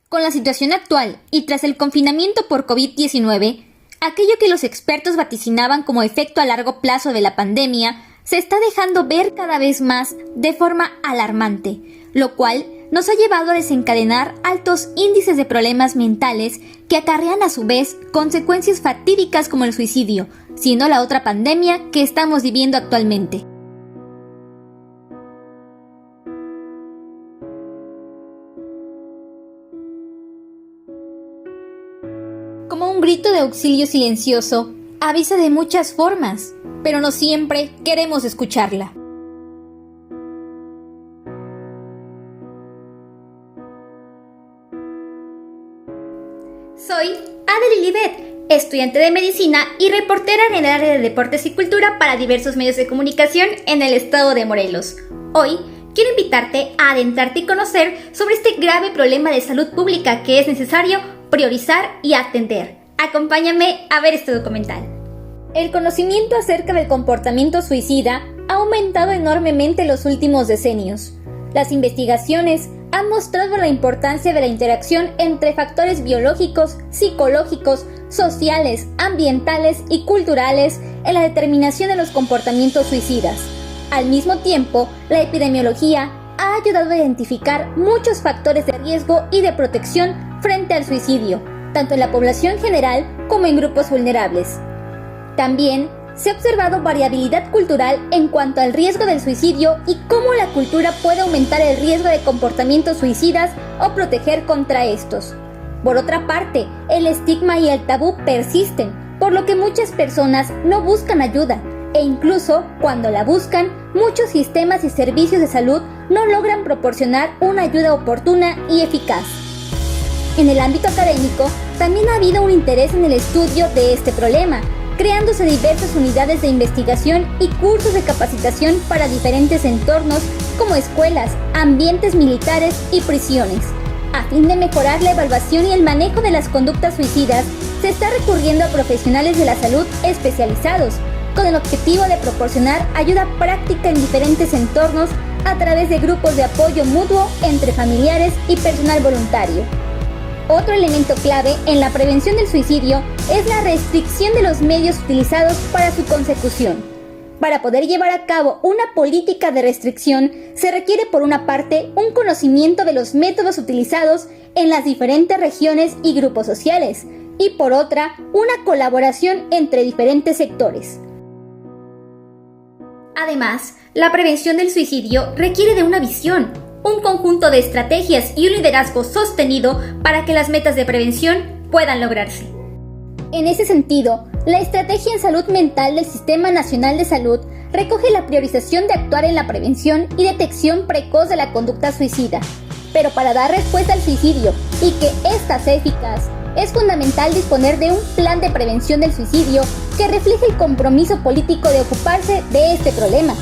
Con la situación actual y tras el confinamiento por COVID-19, aquello que los expertos vaticinaban como efecto a largo plazo de la pandemia se está dejando ver cada vez más de forma alarmante, lo cual nos ha llevado a desencadenar altos índices de problemas mentales que acarrean a su vez consecuencias fatídicas como el suicidio, siendo la otra pandemia que estamos viviendo actualmente. Como un grito de auxilio silencioso, avisa de muchas formas, pero no siempre queremos escucharla. Soy Adely Libet, estudiante de medicina y reportera en el área de deportes y cultura para diversos medios de comunicación en el estado de Morelos. Hoy quiero invitarte a adentrarte y conocer sobre este grave problema de salud pública que es necesario priorizar y atender. Acompáñame a ver este documental. El conocimiento acerca del comportamiento suicida ha aumentado enormemente en los últimos decenios. Las investigaciones han mostrado la importancia de la interacción entre factores biológicos, psicológicos, sociales, ambientales y culturales en la determinación de los comportamientos suicidas. Al mismo tiempo, la epidemiología ha ayudado a identificar muchos factores de riesgo y de protección frente al suicidio, tanto en la población general como en grupos vulnerables. También se ha observado variabilidad cultural en cuanto al riesgo del suicidio y cómo la cultura puede aumentar el riesgo de comportamientos suicidas o proteger contra estos. Por otra parte, el estigma y el tabú persisten, por lo que muchas personas no buscan ayuda, e incluso cuando la buscan, muchos sistemas y servicios de salud no logran proporcionar una ayuda oportuna y eficaz. En el ámbito académico, también ha habido un interés en el estudio de este problema, creándose diversas unidades de investigación y cursos de capacitación para diferentes entornos como escuelas, ambientes militares y prisiones. A fin de mejorar la evaluación y el manejo de las conductas suicidas, se está recurriendo a profesionales de la salud especializados, con el objetivo de proporcionar ayuda práctica en diferentes entornos a través de grupos de apoyo mutuo entre familiares y personal voluntario. Otro elemento clave en la prevención del suicidio es la restricción de los medios utilizados para su consecución. Para poder llevar a cabo una política de restricción, se requiere por una parte un conocimiento de los métodos utilizados en las diferentes regiones y grupos sociales, y por otra, una colaboración entre diferentes sectores. Además, la prevención del suicidio requiere de una visión, un conjunto de estrategias y un liderazgo sostenido para que las metas de prevención puedan lograrse. En ese sentido, la Estrategia en Salud Mental del Sistema Nacional de Salud recoge la priorización de actuar en la prevención y detección precoz de la conducta suicida. Pero para dar respuesta al suicidio y que ésta sea eficaz, es fundamental disponer de un plan de prevención del suicidio que refleje el compromiso político de ocuparse de este problema,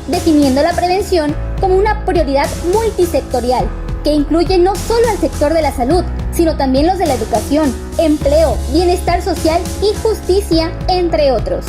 definiendo la prevención como una prioridad multisectorial que incluye no solo al sector de la salud, sino también los de la educación, empleo, bienestar social y justicia, entre otros.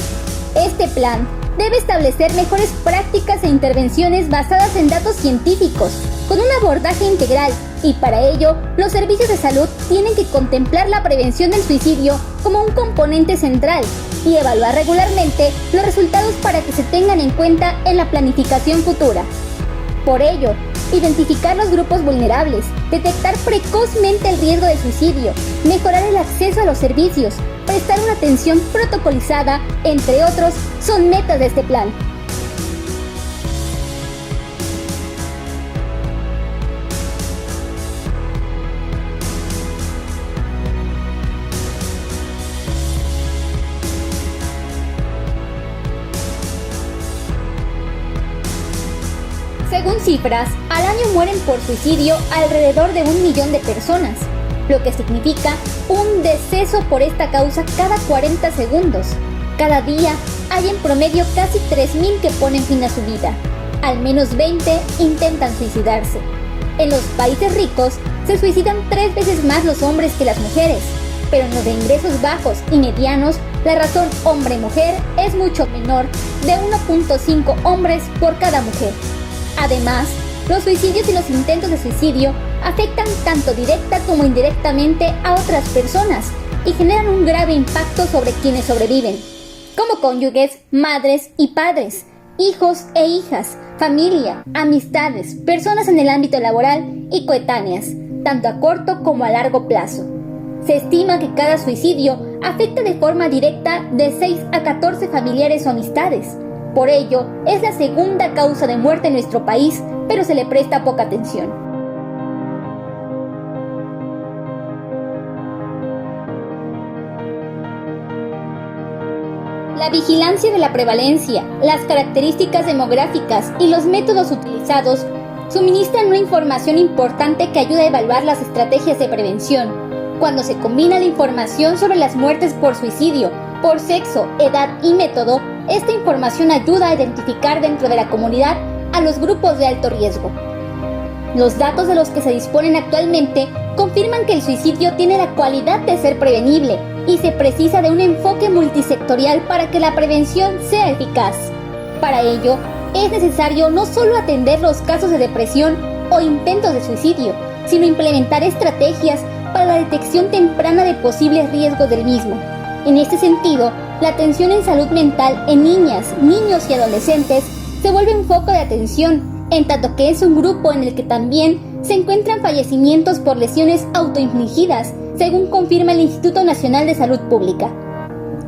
Este plan debe establecer mejores prácticas e intervenciones basadas en datos científicos, con un abordaje integral, y para ello, los servicios de salud tienen que contemplar la prevención del suicidio como un componente central y evaluar regularmente los resultados para que se tengan en cuenta en la planificación futura. Por ello, identificar los grupos vulnerables, detectar precozmente el riesgo de suicidio, mejorar el acceso a los servicios, prestar una atención protocolizada, entre otros, son metas de este plan. Según cifras, al año mueren por suicidio alrededor de 1 millón de personas, lo que significa un deceso por esta causa cada 40 segundos. Cada día hay en promedio casi 3.000 que ponen fin a su vida. Al menos 20 intentan suicidarse. En los países ricos se suicidan 3 veces más los hombres que las mujeres, pero en los de ingresos bajos y medianos, la razón hombre-mujer es mucho menor, de 1.5 hombres por cada mujer. Además, los suicidios y los intentos de suicidio afectan tanto directa como indirectamente a otras personas y generan un grave impacto sobre quienes sobreviven, como cónyuges, madres y padres, hijos e hijas, familia, amistades, personas en el ámbito laboral y coetáneas, tanto a corto como a largo plazo. Se estima que cada suicidio afecta de forma directa de 6 a 14 familiares o amistades. Por ello, es la segunda causa de muerte en nuestro país, pero se le presta poca atención. La vigilancia de la prevalencia, las características demográficas y los métodos utilizados suministran una información importante que ayuda a evaluar las estrategias de prevención. Cuando se combina la información sobre las muertes por suicidio, por sexo, edad y método, esta información ayuda a identificar dentro de la comunidad a los grupos de alto riesgo. Los datos de los que se disponen actualmente confirman que el suicidio tiene la cualidad de ser prevenible y se precisa de un enfoque multisectorial para que la prevención sea eficaz. Para ello, es necesario no solo atender los casos de depresión o intentos de suicidio, sino implementar estrategias para la detección temprana de posibles riesgos del mismo. En este sentido, la atención en salud mental en niñas, niños y adolescentes se vuelve un foco de atención, en tanto que es un grupo en el que también se encuentran fallecimientos por lesiones autoinfligidas, según confirma el Instituto Nacional de Salud Pública.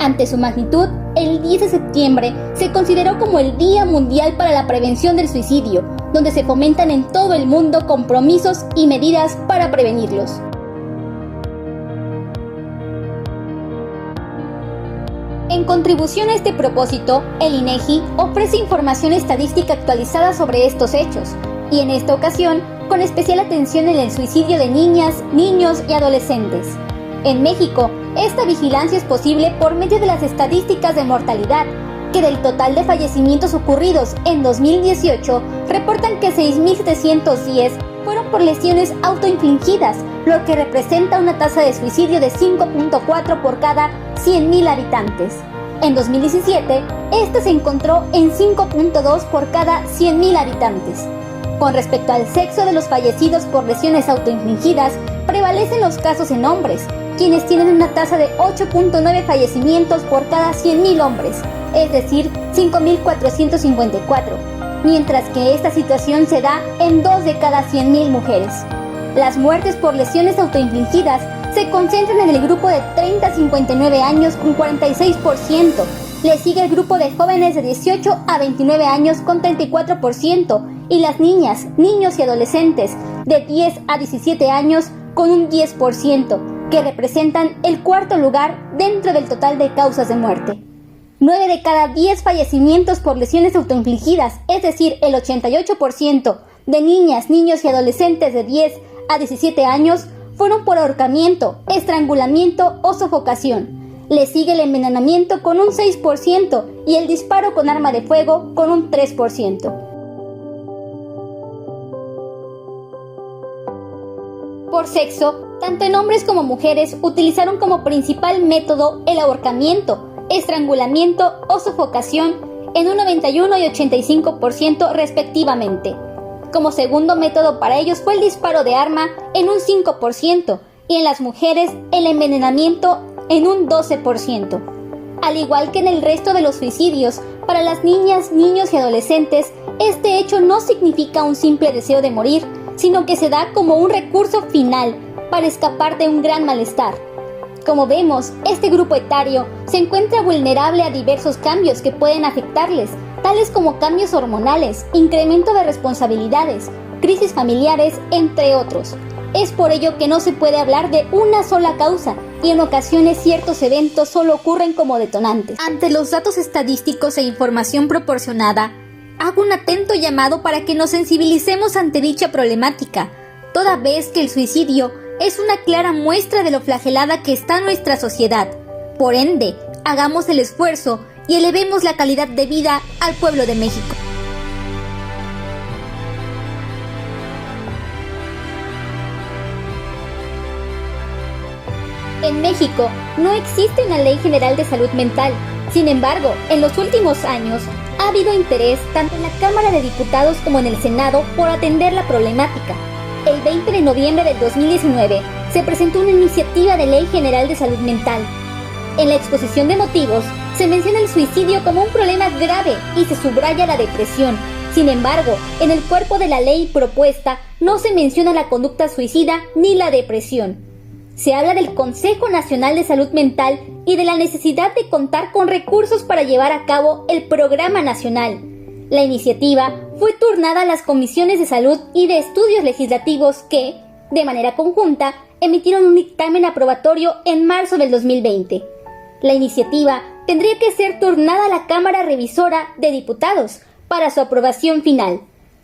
Ante su magnitud, el 10 de septiembre se consideró como el Día Mundial para la Prevención del Suicidio, donde se fomentan en todo el mundo compromisos y medidas para prevenirlos. En contribución a este propósito, el INEGI ofrece información estadística actualizada sobre estos hechos, y en esta ocasión, con especial atención en el suicidio de niñas, niños y adolescentes. En México, esta vigilancia es posible por medio de las estadísticas de mortalidad, que del total de fallecimientos ocurridos en 2018, reportan que 6.710 fueron por lesiones autoinfligidas, lo que representa una tasa de suicidio de 5.4 por cada 100.000 habitantes. En 2017, esta se encontró en 5.2 por cada 100.000 habitantes. Con respecto al sexo de los fallecidos por lesiones autoinfligidas, prevalecen los casos en hombres, quienes tienen una tasa de 8.9 fallecimientos por cada 100.000 hombres, es decir, 5.454, mientras que esta situación se da en 2 de cada 100.000 mujeres. Las muertes por lesiones autoinfligidas se concentran en el grupo de 30 a 59 años con 46%, le sigue el grupo de jóvenes de 18 a 29 años con 34% y las niñas, niños y adolescentes de 10 a 17 años con un 10%, que representan el cuarto lugar dentro del total de causas de muerte. 9 de cada 10 fallecimientos por lesiones autoinfligidas, es decir, el 88% de niñas, niños y adolescentes de 10 a 17 años, fueron por ahorcamiento, estrangulamiento o sofocación. Le sigue el envenenamiento con un 6% y el disparo con arma de fuego con un 3%. Por sexo, tanto en hombres como mujeres utilizaron como principal método el ahorcamiento, estrangulamiento o sofocación en un 91 y 85% respectivamente. Como segundo método para ellos fue el disparo de arma en un 5% y en las mujeres el envenenamiento en un 12%. Al igual que en el resto de los suicidios, para las niñas, niños y adolescentes, este hecho no significa un simple deseo de morir, sino que se da como un recurso final para escapar de un gran malestar. Como vemos, este grupo etario se encuentra vulnerable a diversos cambios que pueden afectarles, tales como cambios hormonales, incremento de responsabilidades, crisis familiares, entre otros. Es por ello que no se puede hablar de una sola causa, y en ocasiones ciertos eventos solo ocurren como detonantes. Ante los datos estadísticos e información proporcionada, hago un atento llamado para que nos sensibilicemos ante dicha problemática, toda vez que el suicidio es una clara muestra de lo flagelada que está nuestra sociedad. Por ende, hagamos el esfuerzo y elevemos la calidad de vida al pueblo de México. En México no existe una ley general de salud mental. Sin embargo, en los últimos años ha habido interés tanto en la Cámara de Diputados como en el Senado por atender la problemática. El 20 de noviembre del 2019 se presentó una iniciativa de Ley General de Salud Mental. En la exposición de motivos se menciona el suicidio como un problema grave y se subraya la depresión. Sin embargo, en el cuerpo de la ley propuesta no se menciona la conducta suicida ni la depresión. Se habla del Consejo Nacional de Salud Mental y de la necesidad de contar con recursos para llevar a cabo el programa nacional. La iniciativa fue turnada a las comisiones de salud y de estudios legislativos que, de manera conjunta, emitieron un dictamen aprobatorio en marzo del 2020. La iniciativa tendría que ser turnada a la Cámara Revisora de Diputados para su aprobación final.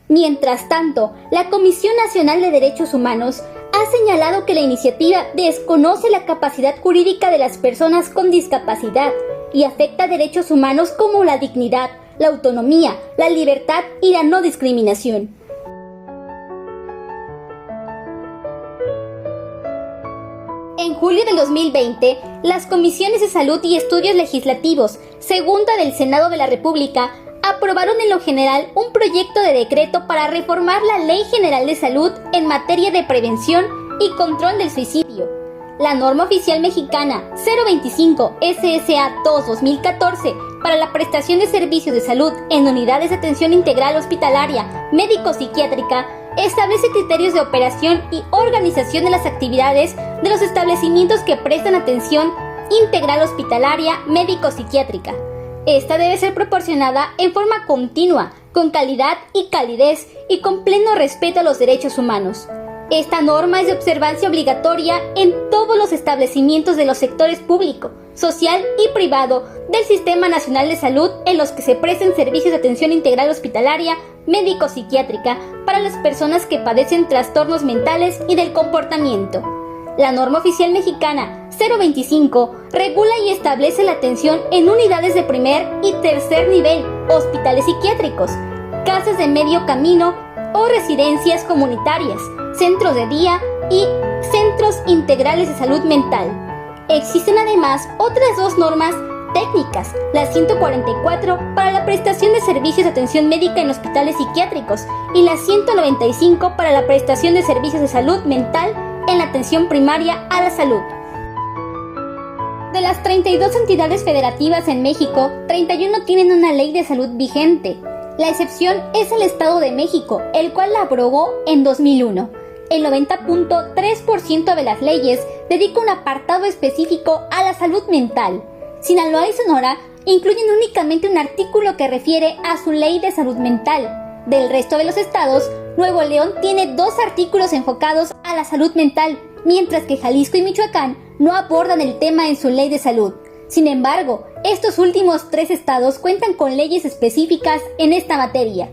Mientras tanto, la Comisión Nacional de Derechos Humanos ha señalado que la iniciativa desconoce la capacidad jurídica de las personas con discapacidad y afecta derechos humanos como la dignidad, la autonomía, la libertad y la no discriminación. En julio del 2020, las Comisiones de Salud y Estudios Legislativos, segunda del Senado de la República, aprobaron en lo general un proyecto de decreto para reformar la Ley General de Salud en materia de prevención y control del suicidio. La norma oficial mexicana 025 SSA 2-2014 para la prestación de servicios de salud en unidades de atención integral hospitalaria médico-psiquiátrica establece criterios de operación y organización de las actividades de los establecimientos que prestan atención integral hospitalaria médico-psiquiátrica. Esta debe ser proporcionada en forma continua, con calidad y calidez y con pleno respeto a los derechos humanos. Esta norma es de observancia obligatoria en todos los establecimientos de los sectores público, social y privado del Sistema Nacional de Salud en los que se presten servicios de atención integral hospitalaria médico-psiquiátrica para las personas que padecen trastornos mentales y del comportamiento. La norma oficial mexicana 025 regula y establece la atención en unidades de primer y tercer nivel, hospitales psiquiátricos, casas de medio camino o residencias comunitarias, centros de día y centros integrales de salud mental. Existen además otras dos normas técnicas, la 144 para la prestación de servicios de atención médica en hospitales psiquiátricos y la 195 para la prestación de servicios de salud mental en la atención primaria a la salud. De las 32 entidades federativas en México, 31 tienen una ley de salud vigente. La excepción es el Estado de México, el cual la aprobó en 2001. El 90.3% de las leyes dedica un apartado específico a la salud mental. Sinaloa y Sonora incluyen únicamente un artículo que refiere a su ley de salud mental. Del resto de los estados, Nuevo León tiene 2 artículos enfocados a la salud mental, mientras que Jalisco y Michoacán no abordan el tema en su ley de salud. Sin embargo, estos últimos 3 estados cuentan con leyes específicas en esta materia.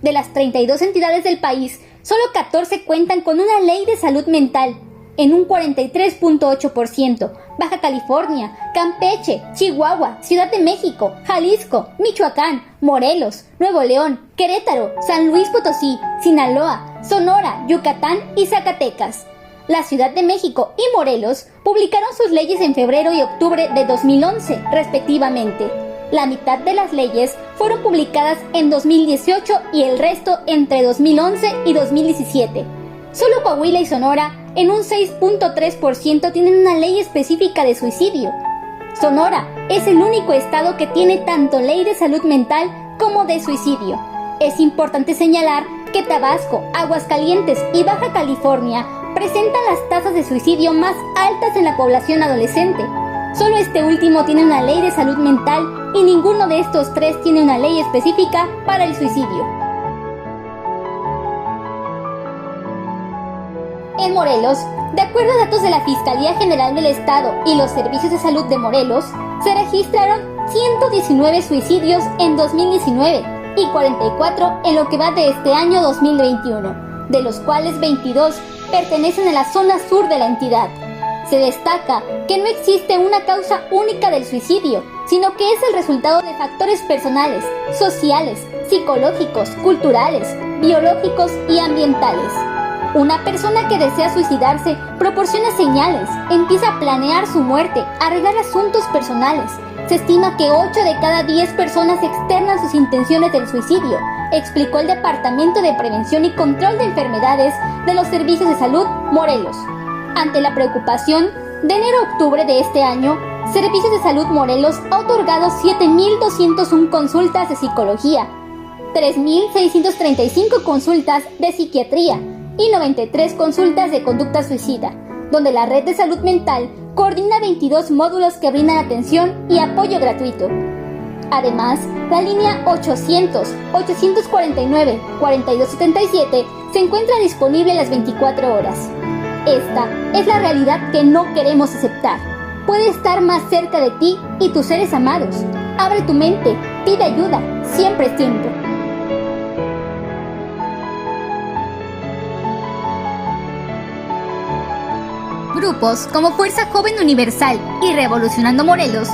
De las 32 entidades del país, solo 14 cuentan con una ley de salud mental, en un 43.8%. Baja California, Campeche, Chihuahua, Ciudad de México, Jalisco, Michoacán, Morelos, Nuevo León, Querétaro, San Luis Potosí, Sinaloa, Sonora, Yucatán y Zacatecas. La Ciudad de México y Morelos publicaron sus leyes en febrero y octubre de 2011, respectivamente. La mitad de las leyes fueron publicadas en 2018 y el resto entre 2011 y 2017. Solo Coahuila y Sonora, en un 6.3%, tienen una ley específica de suicidio. Sonora es el único estado que tiene tanto ley de salud mental como de suicidio. Es importante señalar que Tabasco, Aguascalientes y Baja California presentan las tasas de suicidio más altas en la población adolescente. Solo este último tiene una ley de salud mental y ninguno de estos 3 tiene una ley específica para el suicidio. En Morelos, de acuerdo a datos de la Fiscalía General del Estado y los Servicios de Salud de Morelos, se registraron 119 suicidios en 2019 y 44 en lo que va de este año 2021, de los cuales 22 pertenecen a la zona sur de la entidad. Se destaca que no existe una causa única del suicidio, sino que es el resultado de factores personales, sociales, psicológicos, culturales, biológicos y ambientales. Una persona que desea suicidarse proporciona señales, empieza a planear su muerte, a arreglar asuntos personales. Se estima que 8 de cada 10 personas externan sus intenciones del suicidio, explicó el Departamento de Prevención y Control de Enfermedades de los Servicios de Salud Morelos. Ante la preocupación, de enero a octubre de este año, Servicios de Salud Morelos ha otorgado 7.201 consultas de psicología, 3.635 consultas de psiquiatría y 93 consultas de conducta suicida, donde la Red de Salud Mental coordina 22 módulos que brindan atención y apoyo gratuito. Además, la línea 800-849-4277 se encuentra disponible las 24 horas. Esta es la realidad que no queremos aceptar. Puede estar más cerca de ti y tus seres amados. Abre tu mente, pide ayuda, siempre es tiempo. Grupos como Fuerza Joven Universal y Revolucionando Morelos,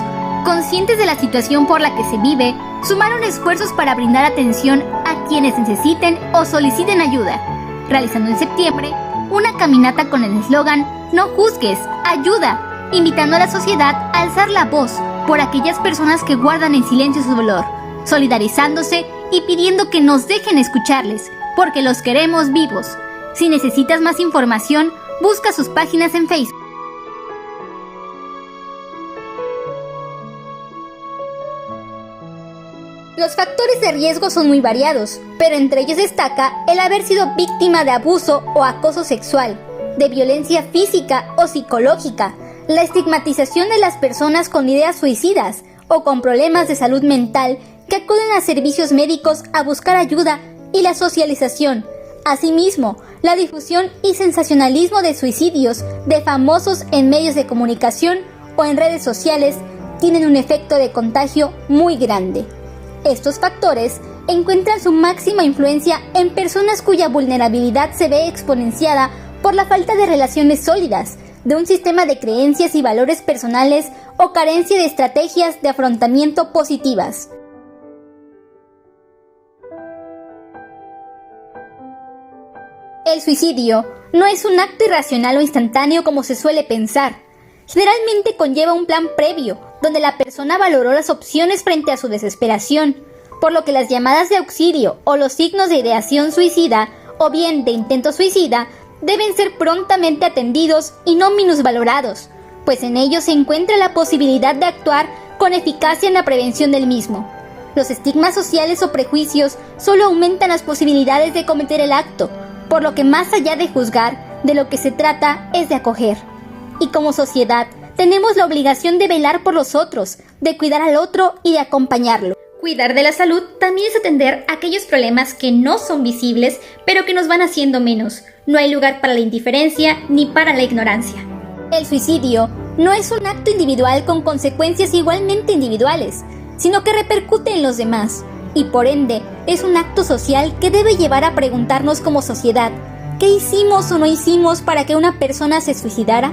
conscientes de la situación por la que se vive, sumaron esfuerzos para brindar atención a quienes necesiten o soliciten ayuda, realizando en septiembre una caminata con el eslogan "No juzgues, ayuda", invitando a la sociedad a alzar la voz por aquellas personas que guardan en silencio su dolor, solidarizándose y pidiendo que nos dejen escucharles, porque los queremos vivos. Si necesitas más información, busca sus páginas en Facebook. Los factores de riesgo son muy variados, pero entre ellos destaca el haber sido víctima de abuso o acoso sexual, de violencia física o psicológica, la estigmatización de las personas con ideas suicidas o con problemas de salud mental que acuden a servicios médicos a buscar ayuda y la socialización. Asimismo, la difusión y sensacionalismo de suicidios de famosos en medios de comunicación o en redes sociales tienen un efecto de contagio muy grande. Estos factores encuentran su máxima influencia en personas cuya vulnerabilidad se ve exponenciada por la falta de relaciones sólidas, de un sistema de creencias y valores personales o carencia de estrategias de afrontamiento positivas. El suicidio no es un acto irracional o instantáneo como se suele pensar. Generalmente conlleva un plan previo, donde la persona valoró las opciones frente a su desesperación, por lo que las llamadas de auxilio o los signos de ideación suicida o bien de intento suicida deben ser prontamente atendidos y no minusvalorados, pues en ellos se encuentra la posibilidad de actuar con eficacia en la prevención del mismo. Los estigmas sociales o prejuicios solo aumentan las posibilidades de cometer el acto, por lo que más allá de juzgar, de lo que se trata es de acoger. Y como sociedad, tenemos la obligación de velar por los otros, de cuidar al otro y de acompañarlo. Cuidar de la salud también es atender aquellos problemas que no son visibles, pero que nos van haciendo menos. No hay lugar para la indiferencia ni para la ignorancia. El suicidio no es un acto individual con consecuencias igualmente individuales, sino que repercute en los demás. Y por ende, es un acto social que debe llevar a preguntarnos como sociedad, ¿qué hicimos o no hicimos para que una persona se suicidara?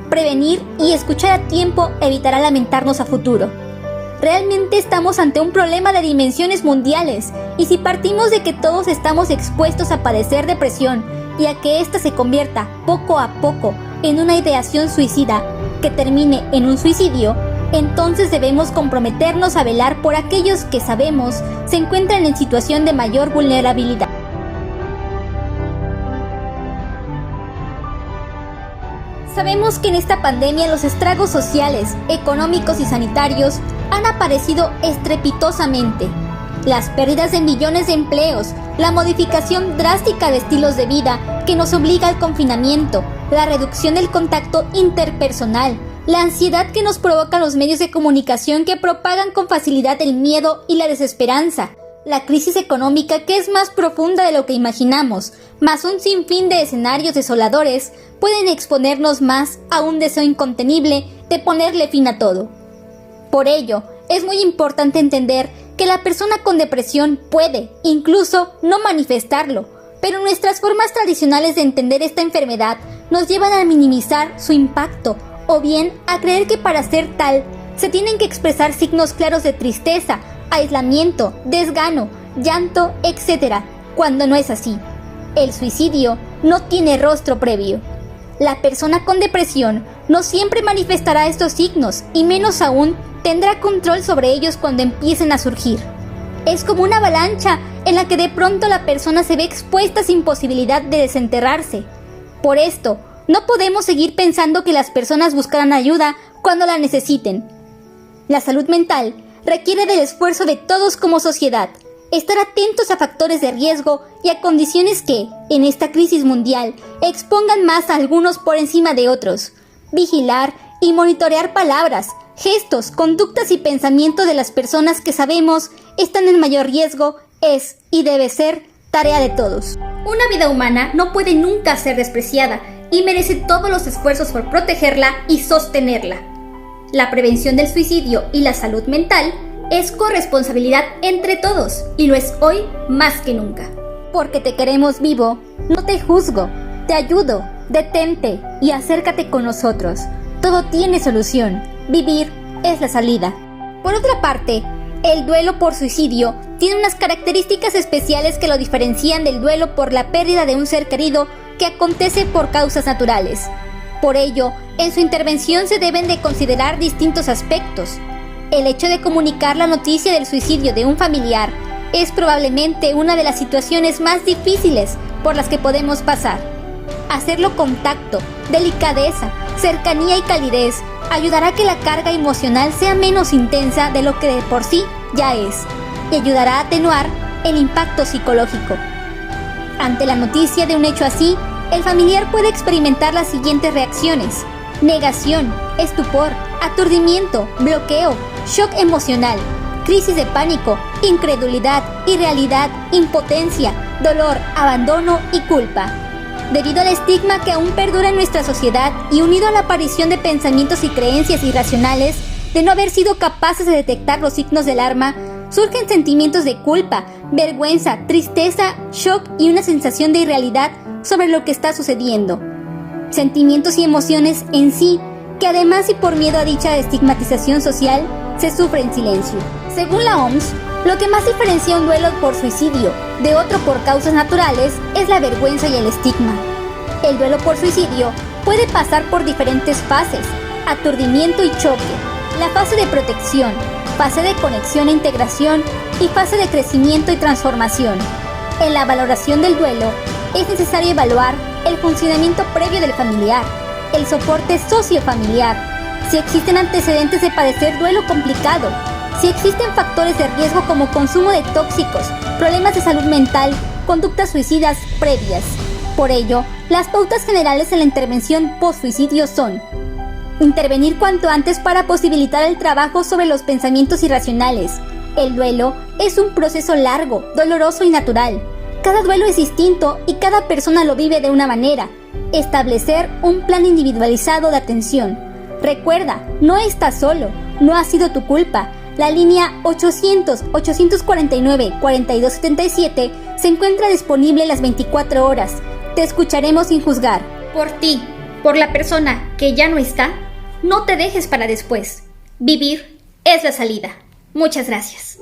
Prevenir y escuchar a tiempo evitará lamentarnos a futuro. Realmente estamos ante un problema de dimensiones mundiales, y si partimos de que todos estamos expuestos a padecer depresión y a que ésta se convierta poco a poco en una ideación suicida que termine en un suicidio, entonces debemos comprometernos a velar por aquellos que sabemos se encuentran en situación de mayor vulnerabilidad. Sabemos que en esta pandemia los estragos sociales, económicos y sanitarios han aparecido estrepitosamente. Las pérdidas de millones de empleos, la modificación drástica de estilos de vida que nos obliga al confinamiento, la reducción del contacto interpersonal, la ansiedad que nos provocan los medios de comunicación que propagan con facilidad el miedo y la desesperanza, la crisis económica que es más profunda de lo que imaginamos, más un sinfín de escenarios desoladores, pueden exponernos más a un deseo incontenible de ponerle fin a todo. Por ello, es muy importante entender que la persona con depresión puede, incluso, no manifestarlo, pero nuestras formas tradicionales de entender esta enfermedad nos llevan a minimizar su impacto, o bien a creer que para ser tal, se tienen que expresar signos claros de tristeza, aislamiento, desgano, llanto, etc., cuando no es así. El suicidio no tiene rostro previo. La persona con depresión no siempre manifestará estos signos y menos aún tendrá control sobre ellos cuando empiecen a surgir. Es como una avalancha en la que de pronto la persona se ve expuesta sin posibilidad de desenterrarse. Por esto, no podemos seguir pensando que las personas buscarán ayuda cuando la necesiten. La salud mental requiere del esfuerzo de todos como sociedad, estar atentos a factores de riesgo y a condiciones que, en esta crisis mundial, expongan más a algunos por encima de otros. Vigilar y monitorear palabras, gestos, conductas y pensamientos de las personas que sabemos están en mayor riesgo es y debe ser tarea de todos. Una vida humana no puede nunca ser despreciada y merece todos los esfuerzos por protegerla y sostenerla. La prevención del suicidio y la salud mental es corresponsabilidad entre todos y lo es hoy más que nunca. Porque te queremos vivo, no te juzgo, te ayudo, detente y acércate con nosotros. Todo tiene solución, vivir es la salida. Por otra parte, el duelo por suicidio tiene unas características especiales que lo diferencian del duelo por la pérdida de un ser querido que acontece por causas naturales. Por ello, en su intervención se deben de considerar distintos aspectos. El hecho de comunicar la noticia del suicidio de un familiar es probablemente una de las situaciones más difíciles por las que podemos pasar. Hacerlo con tacto, delicadeza, cercanía y calidez ayudará a que la carga emocional sea menos intensa de lo que de por sí ya es, y ayudará a atenuar el impacto psicológico. Ante la noticia de un hecho así, el familiar puede experimentar las siguientes reacciones: negación, estupor, aturdimiento, bloqueo, shock emocional, crisis de pánico, incredulidad, irrealidad, impotencia, dolor, abandono y culpa. Debido al estigma que aún perdura en nuestra sociedad y unido a la aparición de pensamientos y creencias irracionales de no haber sido capaces de detectar los signos de alarma, surgen sentimientos de culpa, vergüenza, tristeza, shock y una sensación de irrealidad sobre lo que está sucediendo. Sentimientos y emociones en sí que además y por miedo a dicha estigmatización social, se sufre en silencio. Según la OMS, lo que más diferencia un duelo por suicidio de otro por causas naturales es la vergüenza y el estigma. El duelo por suicidio puede pasar por diferentes fases: aturdimiento y choque, la fase de protección, fase de conexión e integración y fase de crecimiento y transformación. En la valoración del duelo, es necesario evaluar el funcionamiento previo del familiar, el soporte sociofamiliar, si existen antecedentes de padecer duelo complicado, si existen factores de riesgo como consumo de tóxicos, problemas de salud mental, conductas suicidas previas. Por ello, las pautas generales en la intervención post-suicidio son: intervenir cuanto antes para posibilitar el trabajo sobre los pensamientos irracionales. El duelo es un proceso largo, doloroso y natural. Cada duelo es distinto y cada persona lo vive de una manera. Establecer un plan individualizado de atención. Recuerda, no estás solo, no ha sido tu culpa. La línea 800-849-4277 se encuentra disponible las 24 horas. Te escucharemos sin juzgar. Por ti, por la persona que ya no está, no te dejes para después. Vivir es la salida. Muchas gracias.